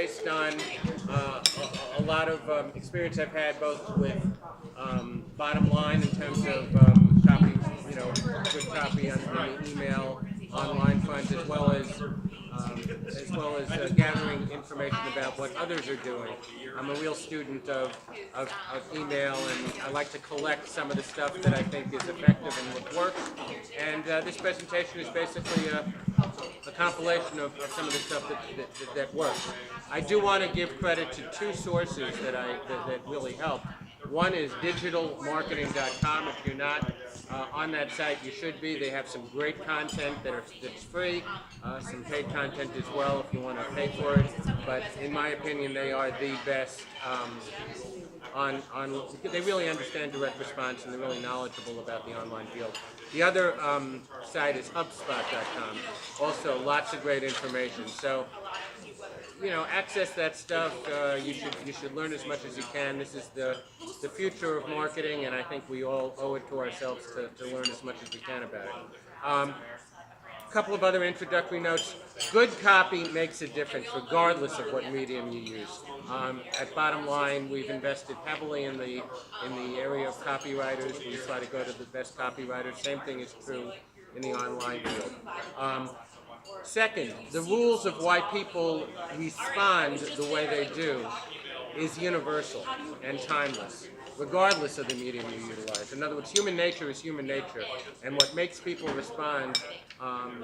Based on a lot of experience I've had both with bottom line in terms of copy, good copy on the email, online front, as well as gathering information about what others are doing. I'm a real student of email, and I like to collect some of the stuff that I think is effective and what works. And this presentation is basically a compilation of some of the stuff that works. I do want to give credit to two sources that really help. One is digitalmarketing.com. If you're not on that site, you should be. They have some great content that's free, some paid content as well if you want to pay for it. But in my opinion, they are the best they really understand direct response, and they're really knowledgeable about the online field. The other site is HubSpot.com. Also, lots of great information. So, access that stuff. You should learn as much as you can. This is the future of marketing, and I think we all owe it to ourselves to learn as much as we can about it. A couple of other introductory notes. Good copy makes a difference regardless of what medium you use. At Bottom Line, we've invested heavily in the area of copywriters. We try to go to the best copywriters. Same thing is true in the online field. Second, the rules of why people respond the way they do is universal and timeless, regardless of the medium you utilize. In other words, human nature is human nature, and what makes people respond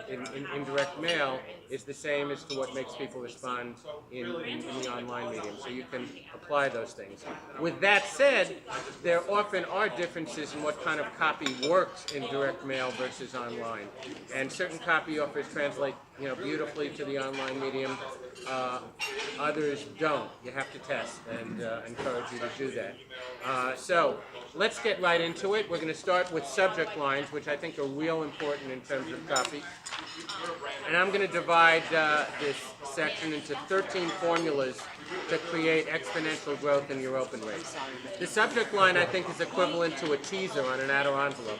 in direct mail is the same as to what makes people respond in the online medium. So you can apply those things. With that said, there often are differences in what kind of copy works in direct mail versus online. And certain copy offers translate beautifully to the online medium. Others don't. You have to test, and encourage you to do that. So let's get right into it. We're going to start with subject lines, which I think are real important in terms of copy. And I'm going to divide this section into 13 formulas to create exponential growth in your open rates. The subject line, I think, is equivalent to a teaser on an outer envelope.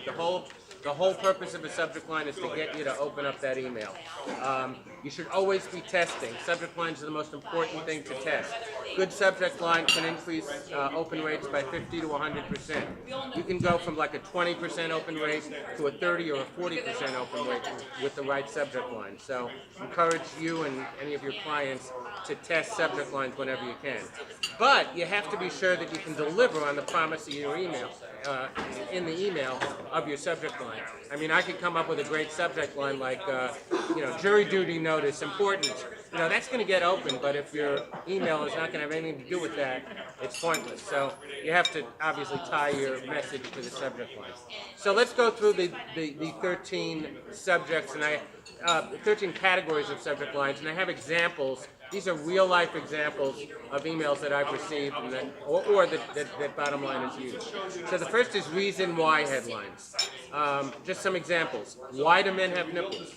The whole purpose of a subject line is to get you to open up that email. You should always be testing. Subject lines are the most important thing to test. Good subject line can increase open rates by 50 to 100%. You can go from like a 20% open rate to a 30 or a 40% open rate with the right subject line. So encourage you and any of your clients to test subject lines whenever you can. But you have to be sure that you can deliver on the promise of your email, in the email of your subject line. I mean, I could come up with a great subject line like, jury duty notice, important. That's going to get open, but if your email is not going to have anything to do with that, it's pointless. So you have to obviously tie your message to the subject line. So let's go through the 13 subjects, and 13 categories of subject lines, and I have examples. These are real-life examples of emails that I've received and that Bottom Line has used. So the first is reason why headlines. Just some examples. Why do men have nipples?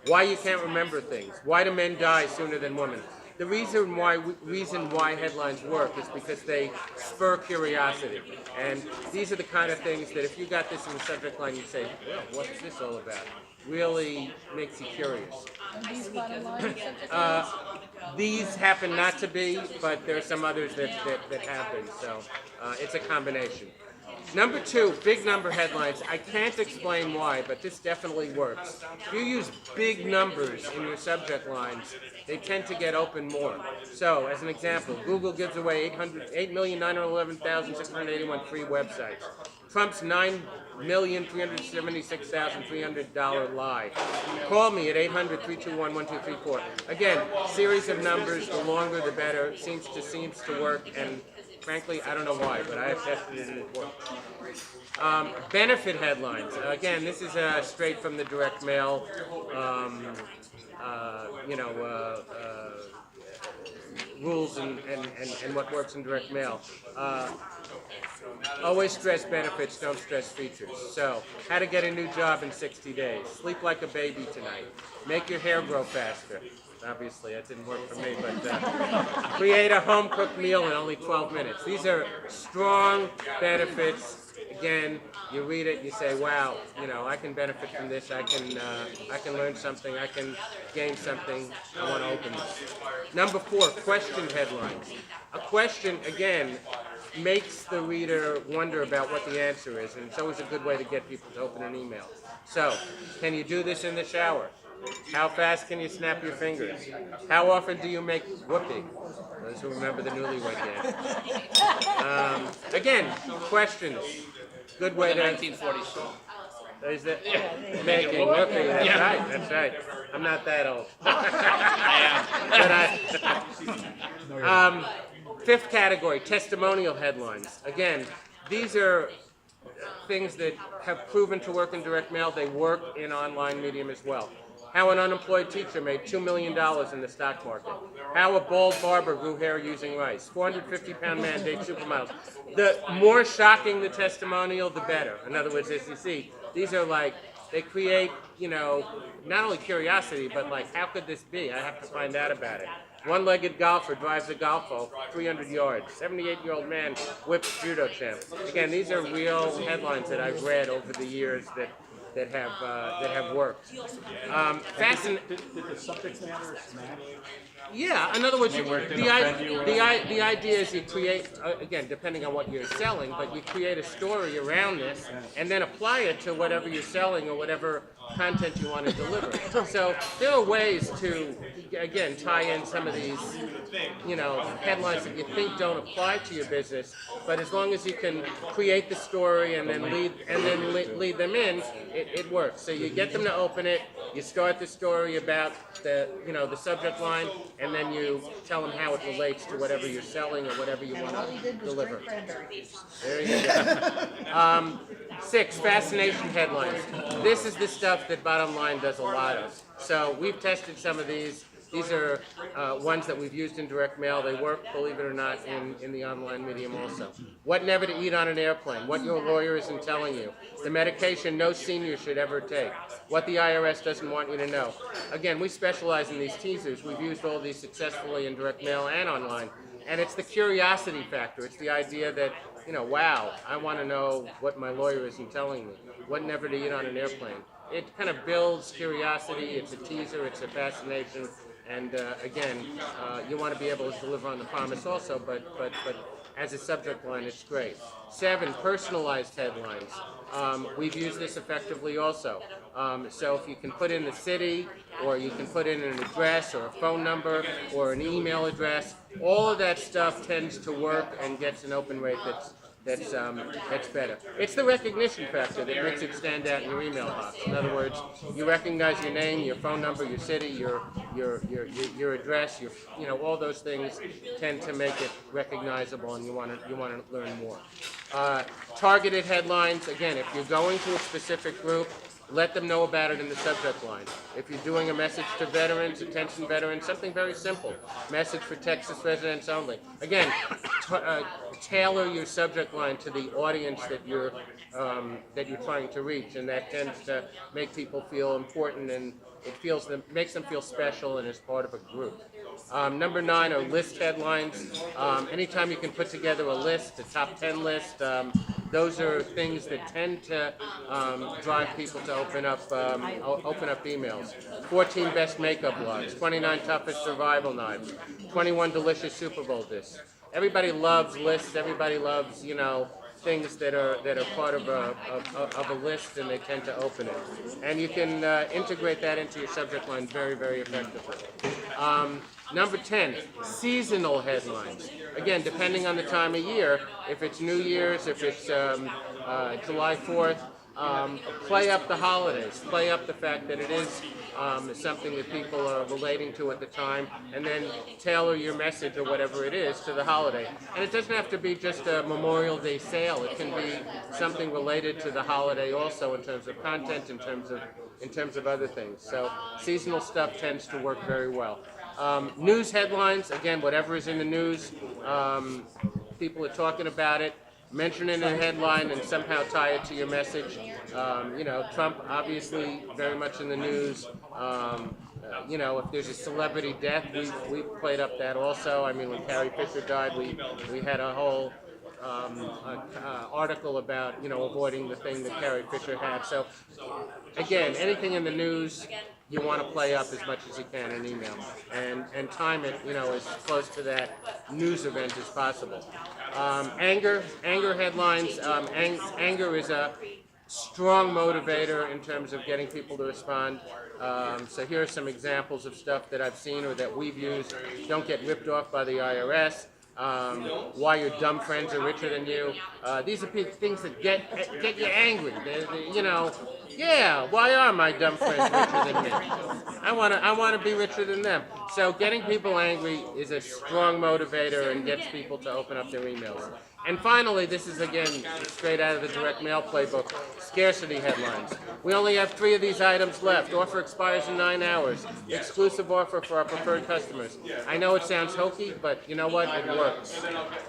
Why you can't remember things? Why do men die sooner than women? The reason why headlines work is because they spur curiosity. And these are the kind of things that if you got this in the subject line, you'd say, well, what's this all about? Really makes you curious. These happen not to be, but there are some others that have been, so it's a combination. Number two, big number headlines. I can't explain why, but this definitely works. If you use big numbers in your subject lines, they tend to get open more. So, as an example, Google gives away 8,911,681 free websites. Trump's $9,376,300 lie. Call me at 800-321-1234. Again, series of numbers, the longer the better. Seems to work, and frankly, I don't know why, but I have tested it and it works. Benefit headlines. Again, this is straight from the direct mail. Rules and what works in direct mail. Always stress benefits, don't stress features. So, how to get a new job in 60 days. Sleep like a baby tonight. Make your hair grow faster. Obviously, that didn't work for me, but create a home-cooked meal in only 12 minutes. These are strong benefits, again, you read it, you say, wow, you know, I can benefit from this, I can learn something, I can gain something, I want to open this. Number 4, question headlines. A question, again, makes the reader wonder about what the answer is, and it's always a good way to get people to open an email. So, can you do this in the shower? How fast can you snap your fingers? How often do you make whoopee? Those who remember the Newlywed Game. Again, questions. Good way to... 1940s song. Is that making whoopee? That's right. That's right. I'm not that old. But I. 5th category: testimonial headlines. Again, these are things that have proven to work in direct mail. They work in online medium as well. How an unemployed teacher made $2 million in the stock market. How a bald barber grew hair using rice. 450-pound man dates supermodels. The more shocking the testimonial, the better. In other words, as you see, these are like, they create, you know, not only curiosity, but like, how could this be? I have to find out about it. One-legged golfer drives a golf ball 300 yards. 78-year-old man whips judo champ. Again, these are real headlines that I've read over the years that have worked. Did the subject matter match? Yeah, in other words, the idea is you create, again, depending on what you're selling, but you create a story around this and then apply it to whatever you're selling or whatever content you want to deliver. So there are ways to, again, tie in some of these, you know, headlines that you think don't apply to your business, but as long as you can create the story and then lead them in, it works. So you get them to open it, you start the story about the, you know, the subject line, and then you tell them how it relates to whatever you're selling or whatever you want to deliver. There you go. 6, fascination headlines. This is the stuff that Bottom Line does a lot of. So we've tested some of these. These are ones that we've used in direct mail. They work, believe it or not, in the online medium also. What never to eat on an airplane. What your lawyer isn't telling you. The medication no senior should ever take. What the IRS doesn't want you to know. Again, we specialize in these teasers. We've used all these successfully in direct mail and online. And it's the curiosity factor. It's the idea that, you know, wow, I want to know what my lawyer isn't telling me. What never to eat on an airplane. It kind of builds curiosity. It's a teaser. It's a fascination. And again, you want to be able to deliver on the promise also, but as a subject line, it's great. 7, personalized headlines. We've used this effectively also. So if you can put in the city, or you can put in an address, or a phone number, or an email address, all of that stuff tends to work and gets an open rate that's better. It's the recognition factor that makes it stand out in your email box. In other words, you recognize your name, your phone number, your city, your address, you know, all those things tend to make it recognizable, and you want to learn more. Targeted headlines. Again, if you're going to a specific group, let them know about it in the subject line. If you're doing a message to veterans, attention veterans, something very simple. Message for Texas residents only. Again, tailor your subject line to the audience that you're trying to reach, and that tends to make people feel important, and makes them feel special and as part of a group. Number 9 are list headlines. Anytime you can put together a list, a top 10 list, those are things that tend to drive people to open up emails. 14 best makeup blogs, 29 toughest survival knives, 21 delicious Super Bowl dishes. Everybody loves lists. Everybody loves, you know, things that are part of a list, and they tend to open it. And you can integrate that into your subject line very, very effectively. Number 10, seasonal headlines. Again, depending on the time of year, if it's New Year's, if it's July 4th, play up the holidays, play up the fact that it is something that people are relating to at the time, and then tailor your message or whatever it is to the holiday. And it doesn't have to be just a Memorial Day sale. It can be something related to the holiday also, in terms of content, in terms of other things. So seasonal stuff tends to work very well. News headlines, again, whatever is in the news, people are talking about it. Mention it in a headline and somehow tie it to your message. You know, Trump obviously very much in the news. You know, if there's a celebrity death, we played up that also. I mean, when Carrie Fisher died, we had a whole article about, avoiding the thing that Carrie Fisher had. So again, anything in the news you want to play up as much as you can in email, and time it, as close to that news event as possible. Anger headlines. Anger is a strong motivator in terms of getting people to respond. So here are some examples of stuff that I've seen or that we've used. Don't get ripped off by the IRS. Why your dumb friends are richer than you. These are things that get you angry. Yeah, why are my dumb friends richer than me? I want to be richer than them. So getting people angry is a strong motivator and gets people to open up their emails. And finally, this is again straight out of the direct mail playbook, scarcity headlines. We only have 3 of these items left. Offer expires in 9 hours. Exclusive offer for our preferred customers. I know it sounds hokey, but you know what? It works.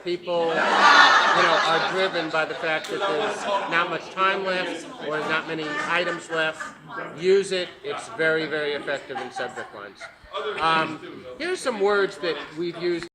People, are driven by the fact that there's not much time left or not many items left. Use it. It's very, very effective in subject lines. Here's some words that we've used